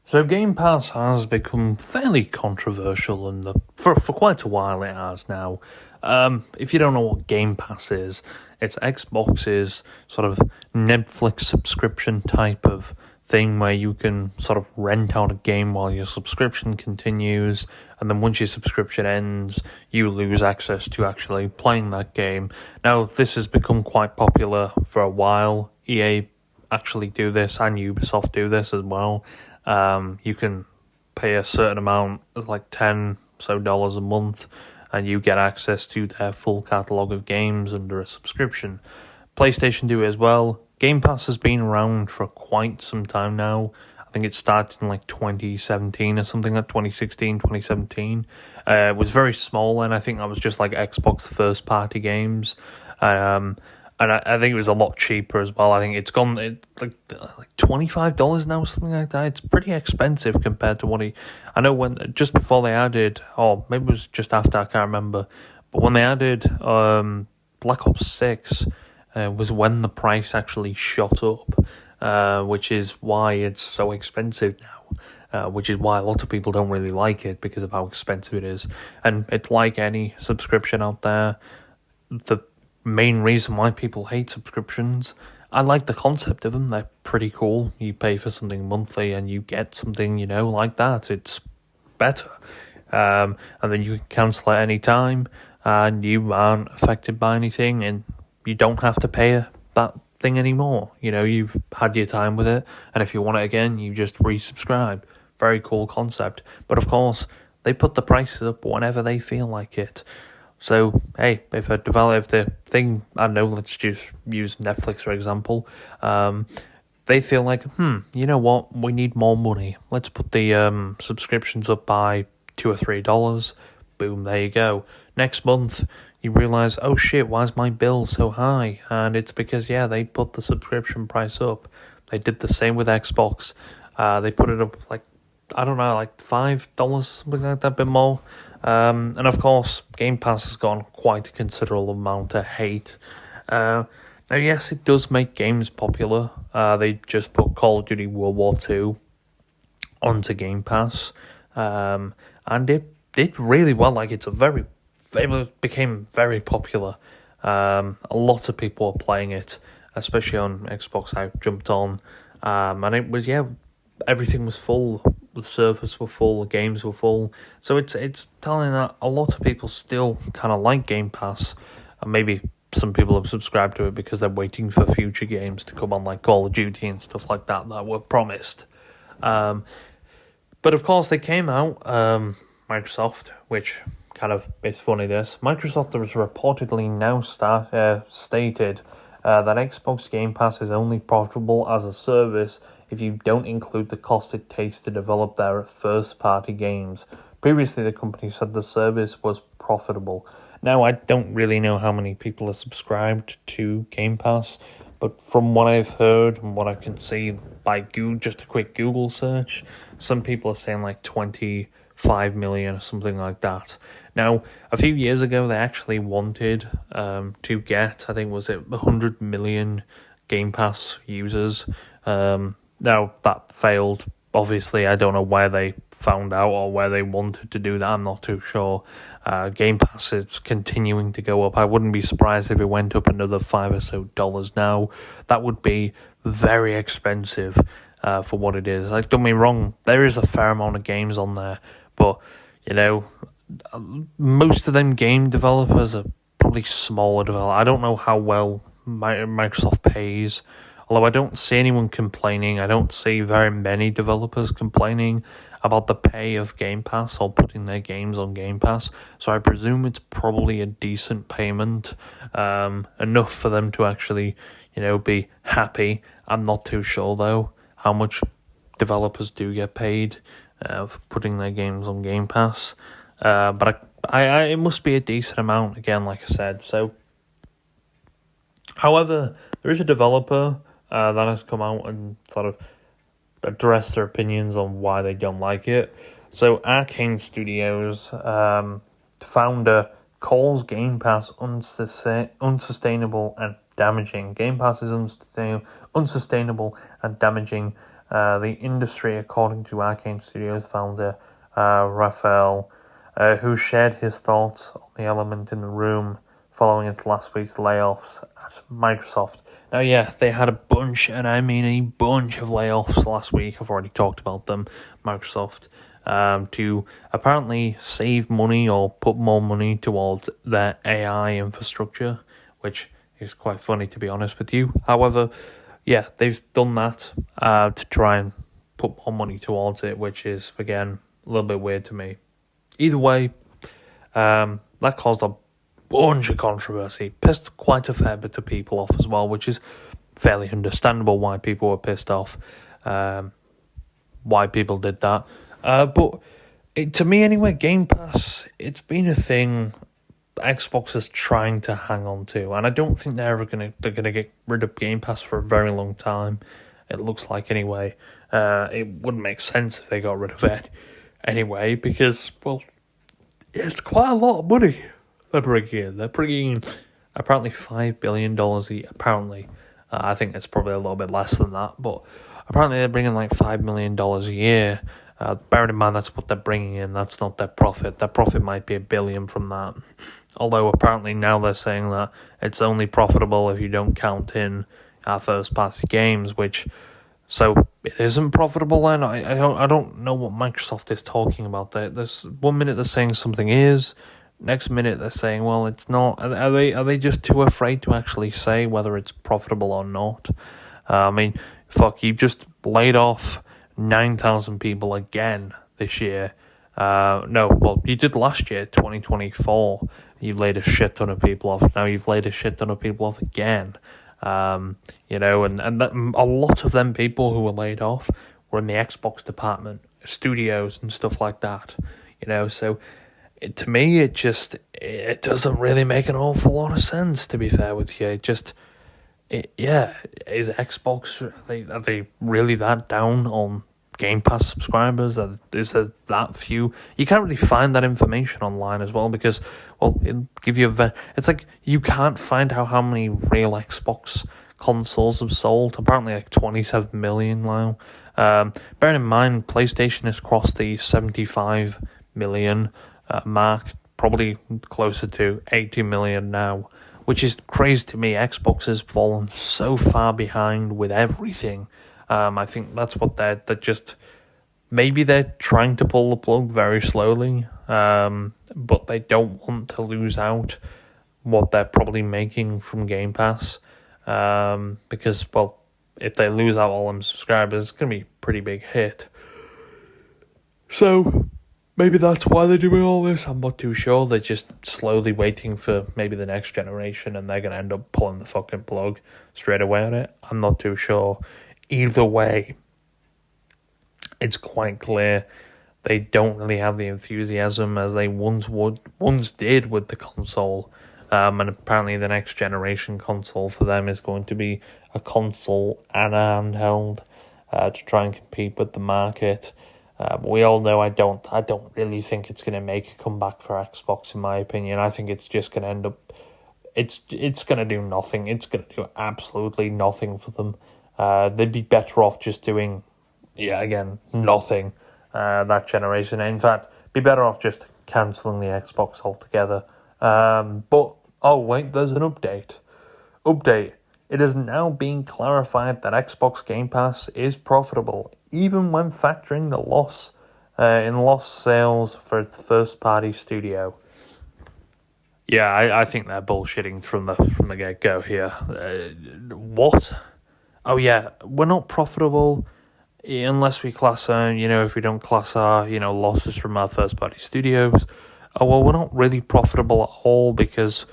So Game Pass has become fairly controversial, and for quite a while it has now. If you don't know what Game Pass is, it's Xbox's sort of Netflix subscription type of thing where you can sort of rent out a game while your subscription continues, and then once your subscription ends, you lose access to actually playing that game. Now, this has become quite popular for a while. EA actually do this, and Ubisoft do this as well. You can pay a certain amount, like $10 a month, and you get access to their full catalogue of games under a subscription. PlayStation do it as well. Game Pass has been around for quite some time now. I think it started in like 2017 or something like 2016, 2017. It was very small, and I think that was just like Xbox first-party games. And I think it was a lot cheaper as well. I think it's like $25 now, something like that. It's pretty expensive compared to I know when just before they added, or maybe it was just after, I can't remember. But when they added Black Ops 6, was when the price actually shot up, which is why it's so expensive now. Which is why a lot of people don't really like it because of how expensive it is. And it's like any subscription out there. The main reason why people hate subscriptions, I like the concept of them. They're pretty cool. You pay for something monthly and you get something, like that. It's better. And then you can cancel at any time and you aren't affected by anything and you don't have to pay that thing anymore. You've had your time with it, and if you want it again, you just resubscribe. Very cool concept. But of course, they put the prices up whenever they feel like it. So, hey, if the thing, I don't know, let's just use Netflix for example, they feel like, you know what, we need more money. Let's put the subscriptions up by $2 or $3. Boom, there you go. Next month, you realise, oh shit, why is my bill so high? And it's because, they put the subscription price up. They did the same with Xbox. They put it up like $5, something like that, a bit more. And of course, Game Pass has gotten quite a considerable amount of hate. Now, yes, it does make games popular. They just put Call of Duty World War II onto Game Pass. And it did really well. Like, it became very popular. A lot of people are playing it, especially on Xbox. I jumped on, and it was, everything was full. The servers were full, the games were full. So it's telling that a lot of people still kind of like Game Pass. And maybe some people have subscribed to it because they're waiting for future games to come on, like Call of Duty and stuff like that were promised. But of course, they came out, Microsoft, which kind of is funny this. Microsoft has reportedly now stated that Xbox Game Pass is only profitable as a service if you don't include the cost it takes to develop their first-party games. Previously, the company said the service was profitable. Now, I don't really know how many people are subscribed to Game Pass, but from what I've heard and what I can see by just a quick Google search, some people are saying like 25 million or something like that. Now, a few years ago, they actually wanted to get, I think, was it 100 million Game Pass users. Now, that failed. Obviously, I don't know where they found out or where they wanted to do that. I'm not too sure. Game Pass is continuing to go up. I wouldn't be surprised if it went up another $5 or so now. That would be very expensive for what it is. Like, don't get me wrong, there is a fair amount of games on there, but, most of them game developers are probably smaller developers. I don't know how well Microsoft pays. Although I don't see anyone complaining, I don't see very many developers complaining about the pay of Game Pass or putting their games on Game Pass. So I presume it's probably a decent payment, enough for them to actually, be happy. I'm not too sure, though, how much developers do get paid for putting their games on Game Pass. But it must be a decent amount, again, like I said. So, however, there is a developer that has come out and sort of addressed their opinions on why they don't like it. So Arcane Studios founder calls Game Pass unsustainable and damaging. Game Pass is unsustainable and damaging the industry, according to Arcane Studios founder Raphael, who shared his thoughts on the element in the room following its last week's layoffs at Microsoft. Now, yeah, they had a bunch, and I mean a bunch of layoffs last week. I've already talked about them. Microsoft, to apparently save money or put more money towards their AI infrastructure, which is quite funny, to be honest with you. However, yeah, they've done that to try and put more money towards it, which is, again, a little bit weird to me. Either way, that caused a bunch of controversy, pissed quite a fair bit of people off as well, which is fairly understandable why people were pissed off, why people did that. But to me anyway, Game Pass, it's been a thing Xbox is trying to hang on to, and I don't think they're gonna get rid of Game Pass for a very long time. It looks like anyway. It wouldn't make sense if they got rid of it anyway, because, well, it's quite a lot of money they're bringing in. They're bringing in apparently $5 billion a year. Apparently. I think it's probably a little bit less than that, but apparently they're bringing like $5 million a year. Bearing in mind that's what they're bringing in, that's not their profit. Their profit might be $1 billion from that. Although apparently now they're saying that it's only profitable if you don't count in our first-party games, which... So it isn't profitable then? I don't know what Microsoft is talking about. There's 1 minute they're saying something is, next minute they're saying, well, it's not. Are they just too afraid to actually say whether it's profitable or not? I mean, fuck, you just laid off 9,000 people again this year. No, well, you did last year, 2024. You laid a shit ton of people off. Now you've laid a shit ton of people off again. And a lot of them people who were laid off were in the Xbox department, studios and stuff like that, so to me it doesn't really make an awful lot of sense, to be fair with you. Is Xbox, are they really that down on Game Pass subscribers? Is there that few? You can't really find that information online as well, because, well, it'll give you it's like you can't find out how many real Xbox consoles have sold. Apparently like 27 million now. Bearing in mind, PlayStation has crossed the 75 million mark, probably closer to 80 million now, which is crazy to me. Xbox has fallen so far behind with everything. I think that's what they're just... Maybe they're trying to pull the plug very slowly, but they don't want to lose out what they're probably making from Game Pass, because, well, if they lose out all them subscribers, it's going to be a pretty big hit. So, maybe that's why they're doing all this. I'm not too sure. They're just slowly waiting for maybe the next generation, and they're going to end up pulling the fucking plug straight away on it. I'm not too sure. Either way, it's quite clear they don't really have the enthusiasm as they once did with the console. And apparently the next generation console for them is going to be a console and a handheld to try and compete with the market. But we all know I don't really think it's going to make a comeback for Xbox, in my opinion. I think it's just going to end up... It's going to do nothing. It's going to do absolutely nothing for them. They'd be better off just doing, nothing that generation. In fact, be better off just cancelling the Xbox altogether. But, oh wait, there's an update. It is now being clarified that Xbox Game Pass is profitable, even when factoring the loss in lost sales for its first-party studio. Yeah, I think they're bullshitting from the get-go here. What? Oh yeah, we're not profitable unless we class our, if we don't class our, losses from our first-party studios. Oh, well, we're not really profitable at all because,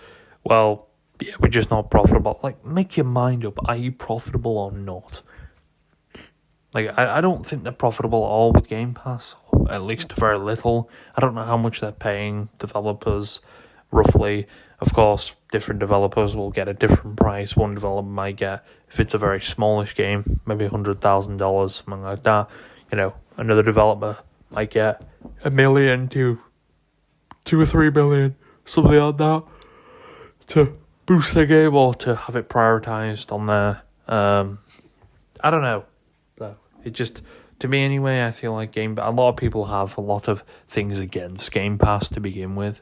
well, yeah, we're just not profitable. Like, make your mind up. Are you profitable or not? Like, I don't think they're profitable at all with Game Pass, or at least very little. I don't know how much they're paying developers, roughly. Of course, different developers will get a different price. One developer might get, if it's a very smallish game, maybe $100,000, something like that. Another developer might get $1 million to $2 or $3 million, something like that, to boost their game or to have it prioritized on their... I don't know. So It just, to me anyway, I feel like a lot of people have a lot of things against Game Pass to begin with.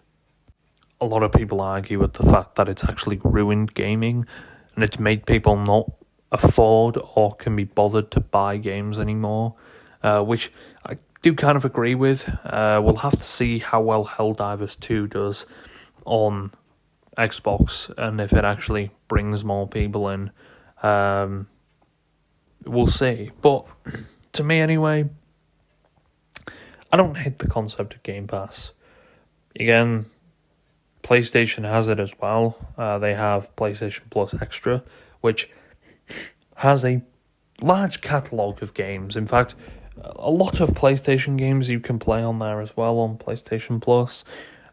A lot of people argue with the fact that it's actually ruined gaming and it's made people not afford or can be bothered to buy games anymore, which I do kind of agree with. We'll have to see how well Helldivers 2 does on Xbox and if it actually brings more people in. We'll see. But to me anyway, I don't hate the concept of Game Pass. Again, PlayStation has it as well. They have PlayStation Plus Extra, which has a large catalogue of games. In fact, a lot of PlayStation games you can play on there as well on PlayStation Plus.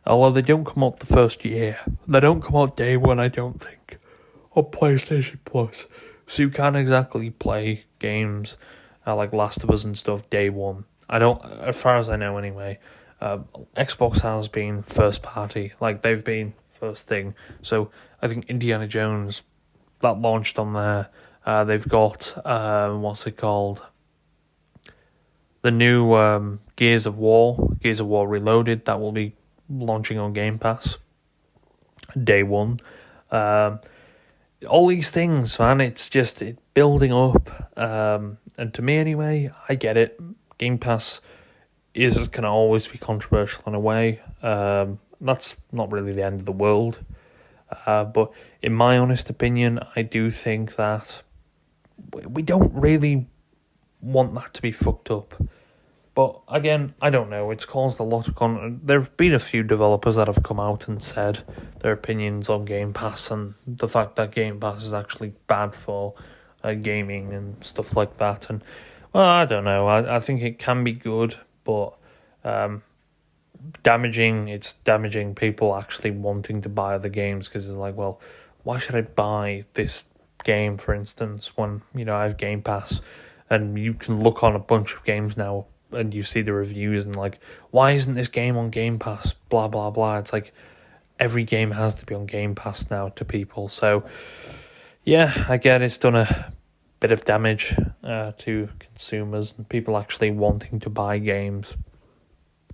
Although they don't come out the first year. They don't come out day one, I don't think, on PlayStation Plus. So you can't exactly play games like Last of Us and stuff day one. I don't, as far as I know anyway. Xbox has been first party, like they've been first thing. So I think Indiana Jones, that launched on there. They've got, what's it called? The new Gears of War Reloaded, that will be launching on Game Pass day one. All these things, man, it's building up. And to me anyway, I get it. Game Pass can always be controversial in a way. That's not really the end of the world. But in my honest opinion, I do think that we don't really want that to be fucked up. But again, I don't know. It's caused a lot of there have been a few developers that have come out and said their opinions on Game Pass and the fact that Game Pass is actually bad for gaming and stuff like that. And well, I don't know. I think it can be good, but it's damaging people actually wanting to buy other games because it's like, well, why should I buy this game, for instance, when I have Game Pass? And you can look on a bunch of games now and you see the reviews and like, why isn't this game on Game Pass? Blah, blah, blah. It's like every game has to be on Game Pass now to people. So, yeah, I get it's done a bit of damage to consumers and people actually wanting to buy games.